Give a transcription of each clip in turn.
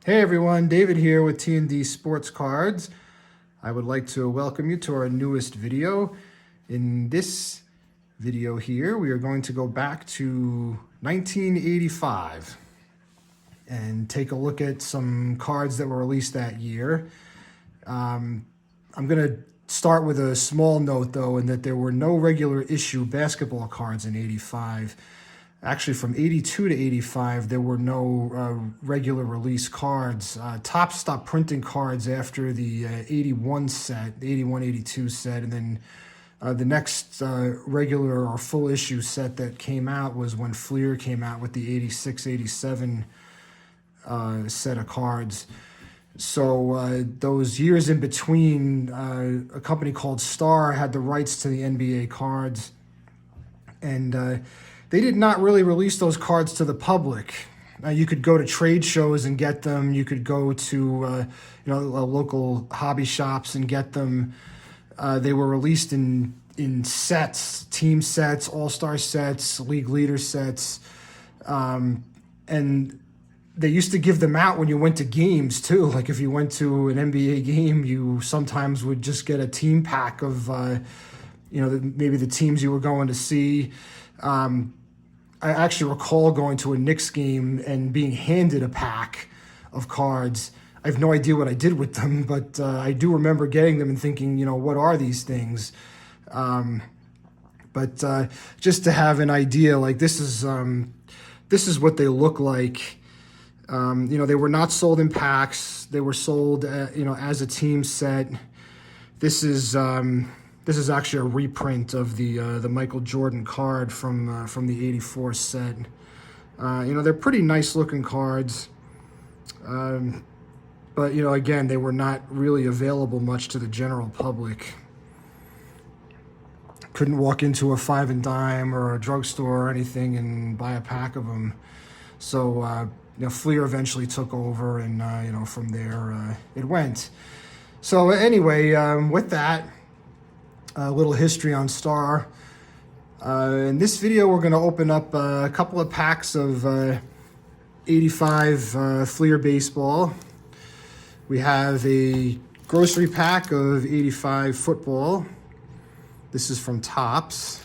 Hey everyone, David here with T&D Sports Cards. I would like to welcome you to our newest video. In this video here, we are going to go back to 1985 and take a look at some cards that were released that year. I'm going to start with a small note though, in that there were no regular issue basketball cards in 85. Actually, from 82 to 85, there were no regular release cards. Topps stopped printing cards after the 81 set, the 81-82 set, and then the next regular or full issue set that came out was when Fleer came out with the 86-87 set of cards. So those years in between, a company called Star had the rights to the NBA cards, and they did not really release those cards to the public. You could go to trade shows and get them. You could go to local hobby shops and get them. They were released in sets, team sets, all-star sets, league leader sets. And they used to give them out when you went to games too. Like if you went to an NBA game, you sometimes would just get a team pack of, maybe the teams you were going to see. I actually recall going to a Knicks game and being handed a pack of cards. I have no idea what I did with them, but I do remember getting them and thinking, what are these things? But just to have an idea, like this is what they look like. They were not sold in packs. They were sold, as a team set. This is actually a reprint of the Michael Jordan card from the 84 set. They're pretty nice looking cards. But, again, they were not really available much to the general public. Couldn't walk into a Five and Dime or a drugstore or anything and buy a pack of them. So, Fleer eventually took over, and, from there it went. So, anyway, with that, a little history on Star. In this video, we're going to open up a couple of packs of 85 Fleer baseball. We have a grocery pack of 85 football. This is from Topps.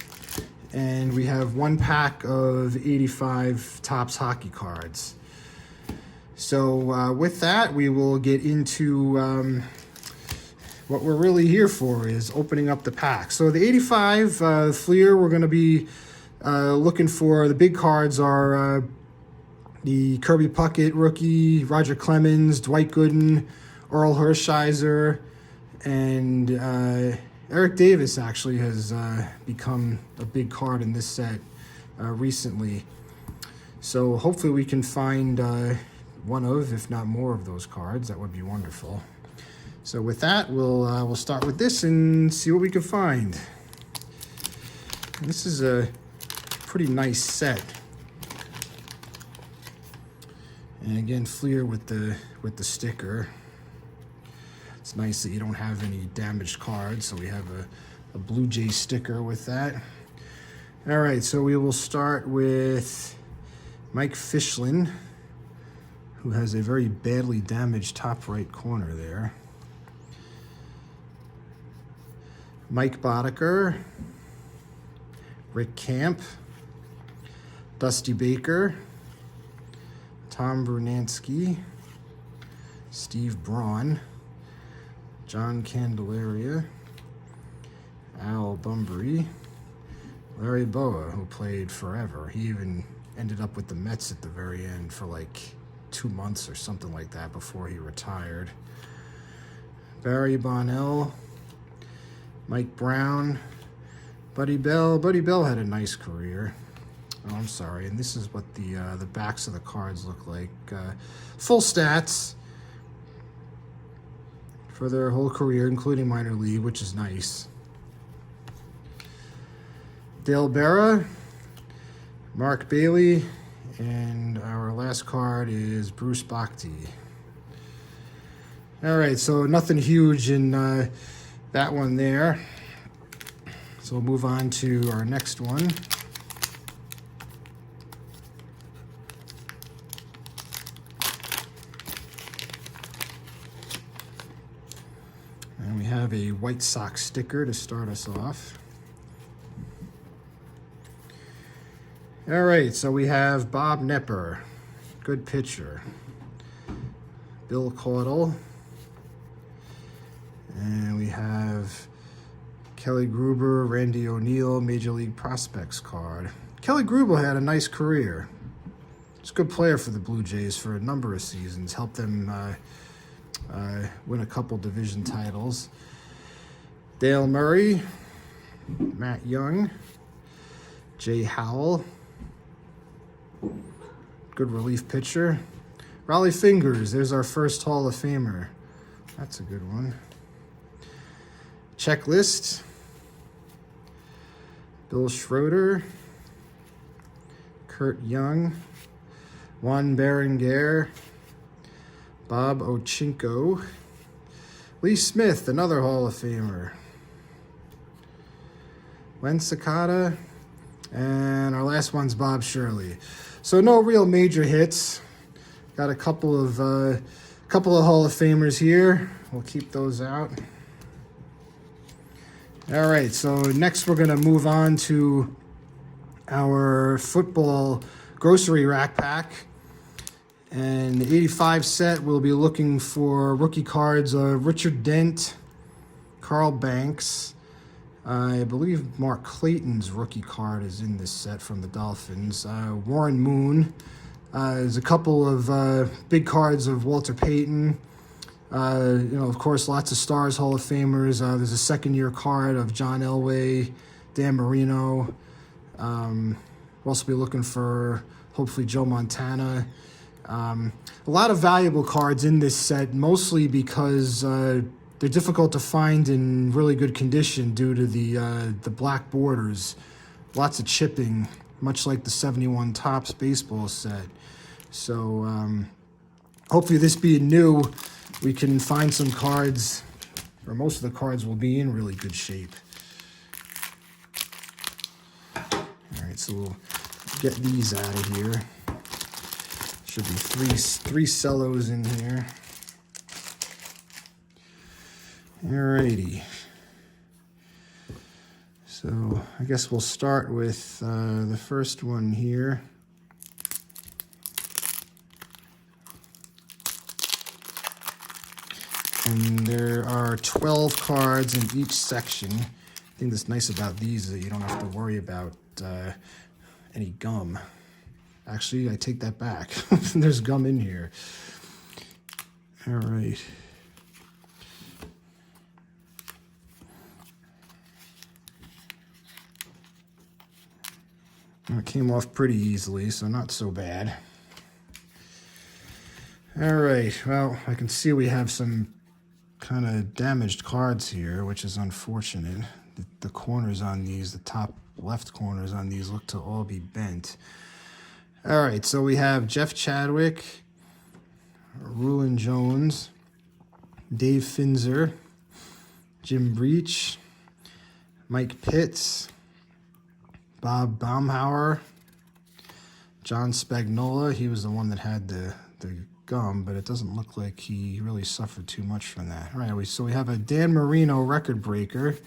And we have one pack of 85 Topps hockey cards. So with that, we will get into what we're really here for, is opening up the pack. So the 85 Fleer, we're going to be looking for. The big cards are the Kirby Puckett rookie, Roger Clemens, Dwight Gooden, Earl Hershiser, and Eric Davis actually has become a big card in this set recently. So hopefully we can find one of, if not more of those cards. That would be wonderful. So with that, we'll start with this and see what we can find. And this is a pretty nice set. And again, Fleer with the sticker. It's nice that you don't have any damaged cards, so we have a Blue Jay sticker with that. All right, so we will start with Mike Fishlin, who has a very badly damaged top right corner there. Mike Boddicker, Rick Camp, Dusty Baker, Tom Brunansky, Steve Braun, John Candelaria, Al Bunbury, Larry Boa, who played forever. He even ended up with the Mets at the very end for like 2 months or something like that before he retired. Barry Bonnell, Mike Brown, Buddy Bell. Buddy Bell had a nice career. Oh, I'm sorry. And this is what the backs of the cards look like. Full stats for their whole career, including minor league, which is nice. Dale Berra, Mark Bailey, and our last card is Bruce Bochy. All right, so nothing huge in that one there. So we'll move on to our next one. have a White Sox sticker to start us off. All right, so we have Bob Knepper, good pitcher. Bill Caudle. And we have Kelly Gruber, Randy O'Neal, Major League Prospects card. Kelly Gruber had a nice career. He's a good player for the Blue Jays for a number of seasons. Helped them win a couple division titles. Dale Murray, Matt Young, Jay Howell. Good relief pitcher. Raleigh Fingers, there's our first Hall of Famer. That's a good one. Checklist. Bill Schroeder. Kurt Young. Juan Berenguer. Bob Ochinko. Lee Smith, another Hall of Famer. Len Sakata. And our last one's Bob Shirley. So no real major hits. Got a couple of Hall of Famers here. We'll keep those out. All right, so next we're gonna move on to our football grocery rack pack. And the 85 set, we'll be looking for rookie cards of Richard Dent, Carl Banks. I believe Mark Clayton's rookie card is in this set from the Dolphins. Warren Moon. There's a couple of big cards of Walter Payton. Of course, lots of Stars Hall of Famers. There's a second-year card of John Elway, Dan Marino. We'll also be looking for, hopefully, Joe Montana. A lot of valuable cards in this set, mostly because they're difficult to find in really good condition due to the black borders. Lots of chipping, much like the 71 Topps baseball set. So hopefully this being new, we can find some cards, or most of the cards will be in really good shape. All right, so we'll get these out of here. Should be three cellos in here. Alrighty. So I guess we'll start with the first one here. And there are 12 cards in each section. I think that's nice about these is that you don't have to worry about any gum. Actually, I take that back. There's gum in here. All right. It came off pretty easily, so not so bad. All right, well, I can see we have some kind of damaged cards here, which is unfortunate. The corners on these, the top left corners on these look to all be bent. All right, so we have Jeff Chadwick, Rulon Jones, Dave Finzer, Jim Breach, Mike Pitts, Bob Baumhauer, John Spagnola. He was the one that had the gum, but it doesn't look like he really suffered too much from that. All right, so we have a Dan Marino record breaker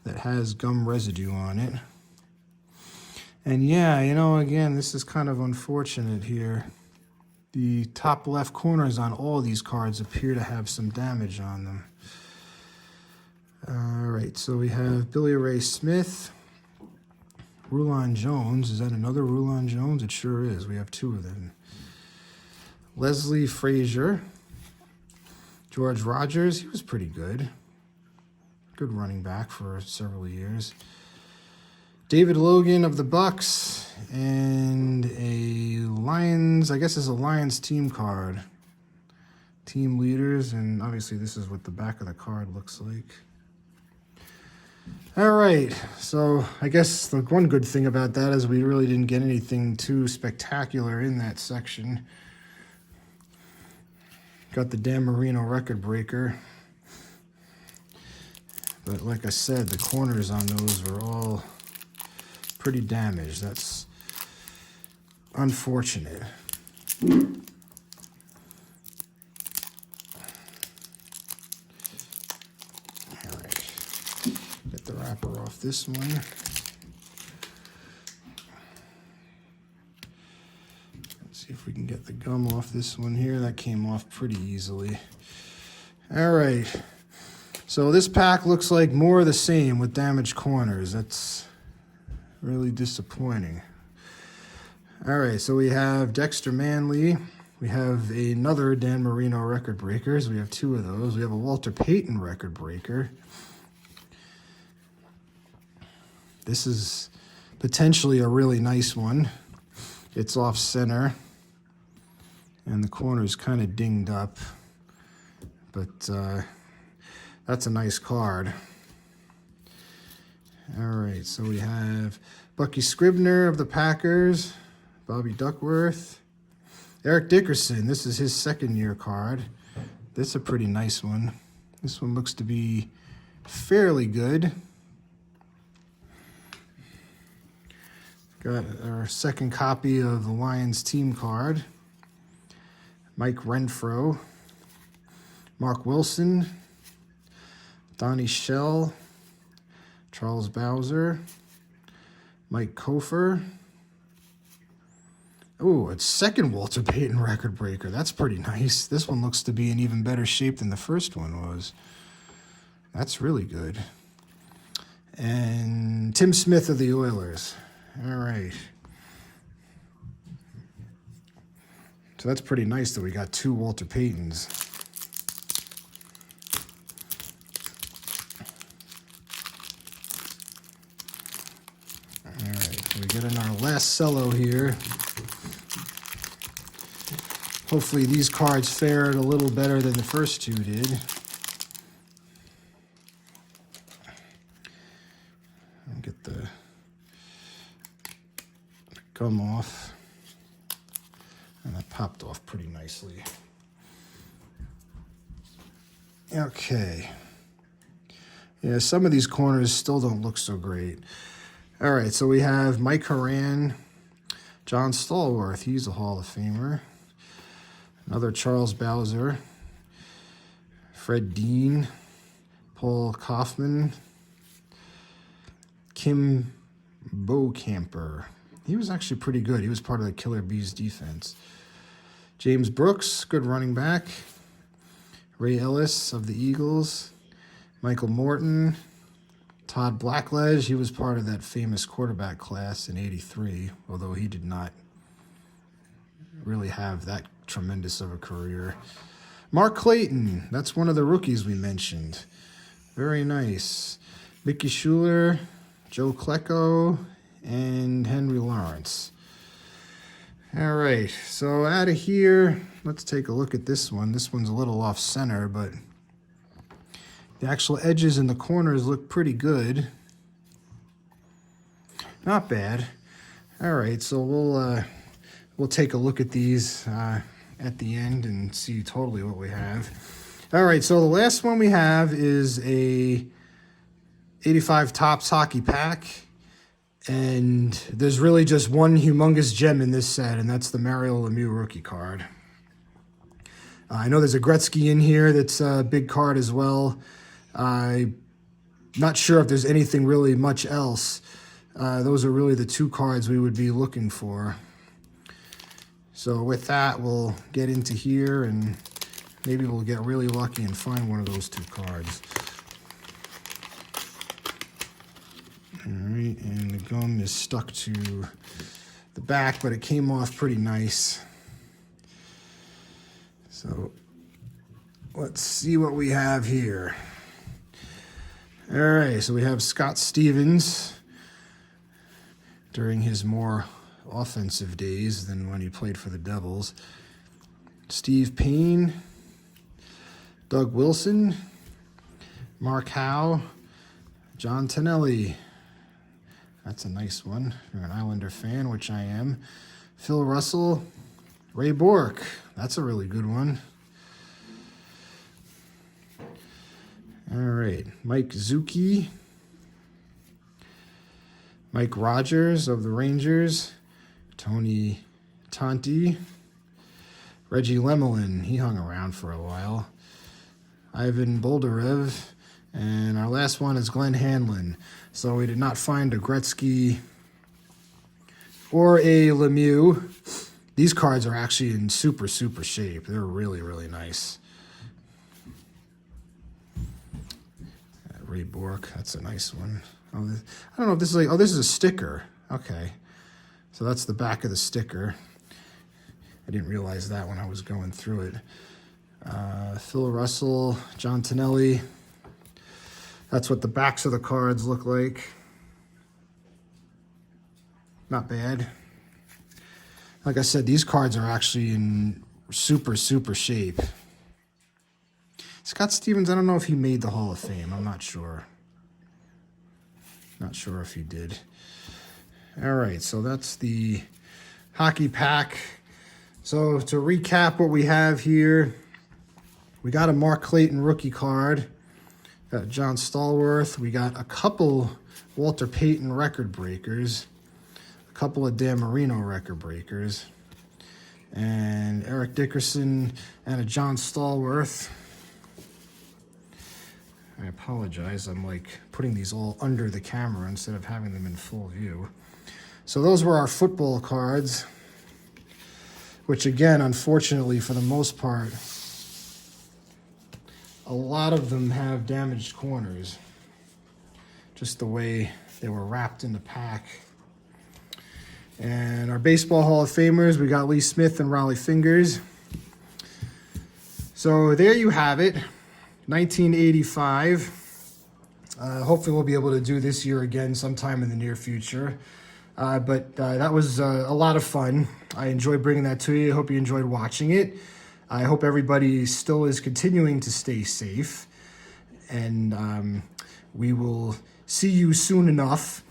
that has gum residue on it. And yeah, again, this is kind of unfortunate here. The top left corners on all these cards appear to have some damage on them. All right, so we have Billy Ray Smith, Rulon Jones. Is that another Rulon Jones? It sure is. We have two of them. Leslie Frazier, George Rogers. He was pretty good. Good running back for several years. David Logan of the Bucks, and a Lions, I guess it's a Lions team card. Team leaders, and obviously this is what the back of the card looks like. All right, so I guess the one good thing about that is we really didn't get anything too spectacular in that section. Got the Dan Marino record breaker. But like I said, the corners on those were all pretty damaged. That's unfortunate. this one. Let's see if we can get the gum off this one here. That came off pretty easily. All right. So this pack looks like more of the same with damaged corners. That's really disappointing. All right, so we have Dexter Manley. We have another Dan Marino record breakers. We have two of those. We have a Walter Payton record breaker. This is potentially a really nice one. It's off center, and the corner is kind of dinged up, but that's a nice card. All right, so we have Bucky Scribner of the Packers, Bobby Duckworth, Eric Dickerson. This is his second-year card. This is a pretty nice one. This one looks to be fairly good. Got our second copy of the Lions team card. Mike Renfro, Mark Wilson, Donnie Shell, Charles Bowser, Mike Kofer. Oh, it's second Walter Payton record breaker. That's pretty nice. This one looks to be in even better shape than the first one was. That's really good. And Tim Smith of the Oilers. All right. So that's pretty nice that we got two Walter Paytons. All right, we get in our last cello here. Hopefully these cards fared a little better than the first two did. I'll get the gum off. And that popped off pretty nicely. Okay. Yeah, some of these corners still don't look so great. All right, so we have Mike Horan, John Stallworth. He's a Hall of Famer. Another Charles Bowser, Fred Dean, Paul Kaufman, Kim Bocamper. He was actually pretty good. He was part of the Killer Bees defense. James Brooks, good running back. Ray Ellis of the Eagles. Michael Morton. Todd Blackledge, he was part of that famous quarterback class in '83, although he did not really have that tremendous of a career. Mark Clayton, that's one of the rookies we mentioned. Very nice. Mickey Schuler, Joe Klecko, and Henry Lawrence. All right, so out of here, let's take a look at this one. This one's a little off center, but the actual edges in the corners look pretty good. Not bad. All right, so we'll take a look at these at the end and see totally what we have. All right, so the last one we have is a 85 Topps hockey pack. And there's really just one humongous gem in this set, and that's the Mario Lemieux rookie card. I know there's a Gretzky in here that's a big card as well. I'm not sure if there's anything really much else. Those are really the two cards we would be looking for. So with that, we'll get into here, and maybe we'll get really lucky and find one of those two cards. All right, and the gum is stuck to the back, but it came off pretty nice. So let's see what we have here. All right, so we have Scott Stevens during his more offensive days than when he played for the Devils. Steve Payne, Doug Wilson, Mark Howe, John Tonelli. That's a nice one. If you're an Islander fan, which I am. Phil Russell, Ray Bourque. That's a really good one. All right, Mike Zucchi, Mike Rogers of the Rangers, Tony Tonti, Reggie Lemelin. He hung around for a while. Ivan Boldarev, And our last one is Glenn Hanlon. So we did not find a Gretzky or a Lemieux. These cards are actually in super, super shape. They're really, really nice. Ray Bork, that's a nice one. Oh, I don't know if this is like, oh, this is a sticker. Okay. So that's the back of the sticker. I didn't realize that when I was going through it. Phil Russell, John Tonelli. That's what the backs of the cards look like. Not bad. Like I said, these cards are actually in super, super shape. Scott Stevens, I don't know if he made the Hall of Fame. I'm not sure. Not sure if he did. All right, so that's the hockey pack. So to recap what we have here, we got a Mark Clayton rookie card. Got John Stallworth. We got a couple Walter Payton record breakers. A couple of Dan Marino record breakers. And Eric Dickerson and a John Stallworth. I apologize. I'm like putting these all under the camera instead of having them in full view. So those were our football cards, which again, unfortunately, for the most part, a lot of them have damaged corners. Just the way they were wrapped in the pack. And our Baseball Hall of Famers, we got Lee Smith and Raleigh Fingers. So there you have it. 1985. Hopefully we'll be able to do this year again sometime in the near future. But that was a lot of fun. I enjoyed bringing that to you. I hope you enjoyed watching it. I hope everybody still is continuing to stay safe. And we will see you soon enough.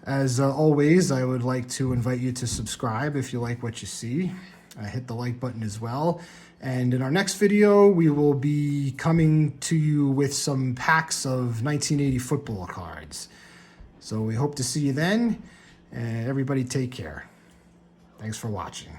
As always, I would like to invite you to subscribe if you like what you see. Hit the like button as well. And in our next video, we will be coming to you with some packs of 1980 football cards. So we hope to see you then, and everybody take care. Thanks for watching.